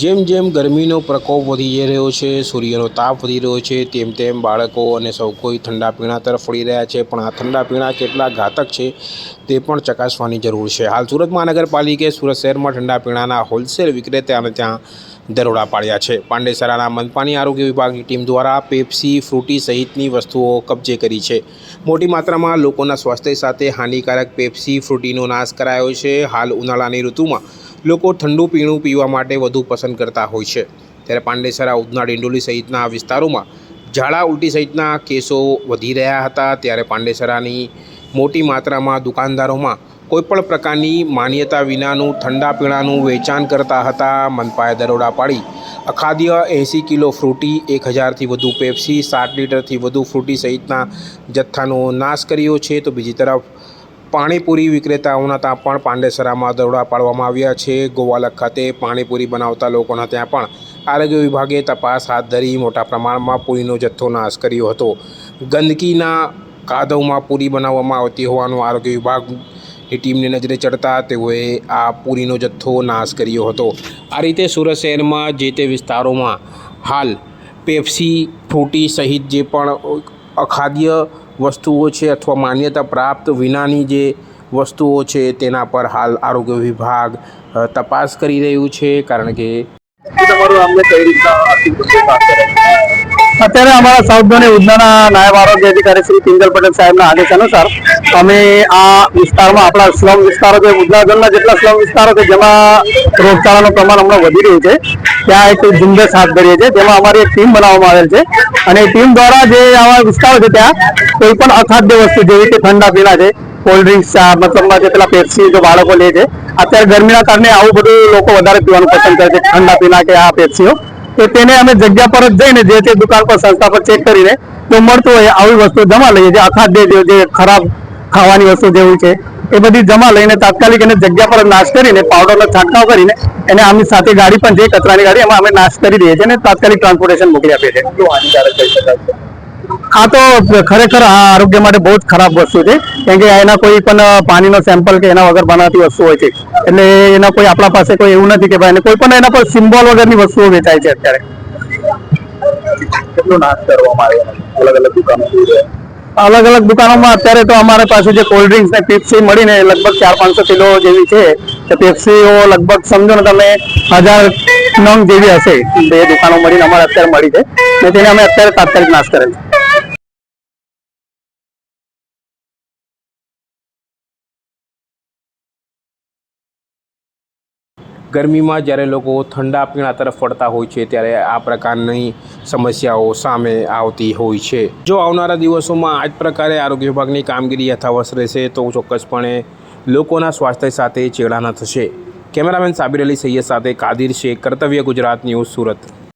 જેમ જેમ ગરમીનો પ્રકોપ વધી રહ્યો છે, સૂર્યનો તાપ વધી રહ્યો છે, તેમ તેમ બાળકો અને સૌ કોઈ ઠંડા પીણા તરફ વળી રહ્યા છે। પણ આ ઠંડા પીણા કેટલા ઘાતક છે તે પણ ચકાસવાની જરૂર છે। હાલ સુરત મહાનગરપાલિકાએ સુરત શહેરમાં ઠંડા પીણાના હોલસેલ વિક્રેતાઓને ત્યાં દરોડા પાડ્યા છે। પાંડેસરાના મનપાની આરોગ્ય વિભાગની ટીમ દ્વારા પેપ્સી, ફ્રૂટી સહિતની વસ્તુઓ કબજે કરી છે। મોટી માત્રામાં લોકોના સ્વાસ્થ્ય સાથે હાનિકારક પેપ્સી, ફ્રૂટીનો નાશ કરાયો છે। હાલ ઉનાળાની ઋતુમાં લોકો ઠંડુ પીણું પીવા માટે વધુ પસંદ કરતા હોય છે, ત્યારે પાંડેસરા, ઉધના, ડિંડોલી સહિતના વિસ્તારોમાં ઝાડા ઉલટી સહિતના કેસો વધી રહ્યા હતા। ત્યારે પાંડેસરાની મોટી માત્રામાં દુકાનદારોમાં કોઈપણ પ્રકારની માન્યતા વિનાનું ઠંડા પીણાનું વેચાણ કરતા હતા। મનપાએ દરોડા પાડી અખાદ્ય 80 કિલો ફ્રૂટી, 1000થી વધુ પેપ્સી, 7 લીટરથી વધુ ફ્રૂટી સહિતના જથ્થાનો નાશ કર્યો છે। તો બીજી તરફ પાણીપુરી વિક્રેતાઓના ત્યાં પણ પાંડેસરામાં દરોડા પાડવામાં આવ્યા છે। ગોવાલક ખાતે પાણીપુરી બનાવતા લોકોના ત્યાં પણ આરોગ્ય વિભાગે તપાસ હાથ ધરી મોટા પ્રમાણમાં પૂરીનો જથ્થો નાશ કર્યો હતો। ગંદકીના કાદવમાં પૂરી બનાવવામાં આવતી હોવાનું આરોગ્ય વિભાગની ટીમને નજરે ચડતા તેઓએ આ પૂરીનો જથ્થો નાશ કર્યો હતો। આ રીતે સુરત શહેરમાં જે તે વિસ્તારોમાં હાલ પેપ્સી, ફ્રૂટી સહિત જે પણ અખાદ્ય વસ્તુઓ છે અથવા માન્યતા પ્રાપ્ત વિનાની જે વસ્તુઓ છે તેના પર હાલ આરોગ્ય વિભાગ તપાસ કરી રહ્યું છે, કારણ કે અત્યારે અમારા સાઉથ ઝોન ઉધનાના નાયબ આરોગ્ય અધિકારી શ્રી પિંગલ પટેલ સાહેબના આદેશ અનુસાર અમે આ વિસ્તારમાં આપણા સ્લમ વિસ્તારો છે, ઉધના ઝોનના જેટલા સ્લમ વિસ્તારો છે જેમાં રોગચાળાનું પ્રમાણ હમણાં વધી રહ્યું છે, ત્યાં એક ઝુંબેશ હાથ ધરીએ છીએ। તેમાં અમારી એક ટીમ બનાવવામાં આવેલ છે અને ટીમ દ્વારા જે આવા વિસ્તારો છે ત્યાં કોઈ પણ અખાદ્ય વસ્તુ જેવી કે ઠંડા પીણા છે, કોલ્ડ ડ્રિંક્સ, મતલબમાં જે પેલા પેપ્સી જો બાળકો લે છે, અત્યારે ગરમીના કારણે આવું બધું લોકો વધારે પીવાનું પસંદ કરે છે, ઠંડા પીણા કે આ પેપ્સીઓ, તો તેને અમે જગ્યા પર જ જઈને જે તે દુકાન પર સંસ્થા પર ચેક કરીને જો મળતું હોય આવી વસ્તુ જમા લઈએ, જે અખાદ્ય જે ખરાબ ખાવાની વસ્તુ જેવું છે એ બધી જમા લઈને તાત્કાલિક એને જગ્યા પર નાશ કરીને પાવડરનો છંટકાવ કરીને એને આમની સાથે ગાડી પણ જે કચરાની ગાડી એમાં અમે નાશ કરી દઈએ છીએ અને તાત્કાલિક ટ્રાન્સપોર્ટેશન મોકલી આપીએ છીએ। આ તો ખરેખર આ આરોગ્ય માટે બહુ જ ખરાબ વસ્તુ છે, કેમ કે એના કોઈ પણ પાણીનો સેમ્પલ કે એના વગર બનાવતી વસ્તુ હોય છે, એટલે એના કોઈ આપણા પાસે કોઈ એવું નથી કે ભાઈ કોઈ પણ એના પર સિમ્બોલ વગરની વસ્તુઓ વેચાય છે। અત્યારે કેટલો નાશ કરવામાં આવે અલગ અલગ દુકાનોમાં અત્યારે તો અમારી પાસે જે કોલ્ડ ડ્રિંક્સ ને પેપ્સી મળીને લગભગ 400-500 કિલો જેવી છે, તો પેપ્સીઓ લગભગ સમજો ને તમે 1000 નંગ જેવી હશે, બે દુકાનો મળીને અમારે અત્યારે મળી છે ને તેને અમે અત્યારે તાત્કાલિક નાશ કરેલ છે। ગરમીમાં જ્યારે લોકો ઠંડા પીણા તરફ વળતા હોય છે ત્યારે આ પ્રકારની સમસ્યાઓ સામે આવતી હોય છે। જો આવનારા દિવસોમાં આ જ પ્રકારે આરોગ્ય વિભાગની કામગીરી યથાવત રહેશે તો ચોક્કસપણે લોકોના સ્વાસ્થ્ય સાથે ચેડાના થશે। કેમેરામેન સાબિર અલી સૈયદ સાથે કાદિર શેખ, કર્તવ્ય ગુજરાત ન્યૂઝ, સુરત।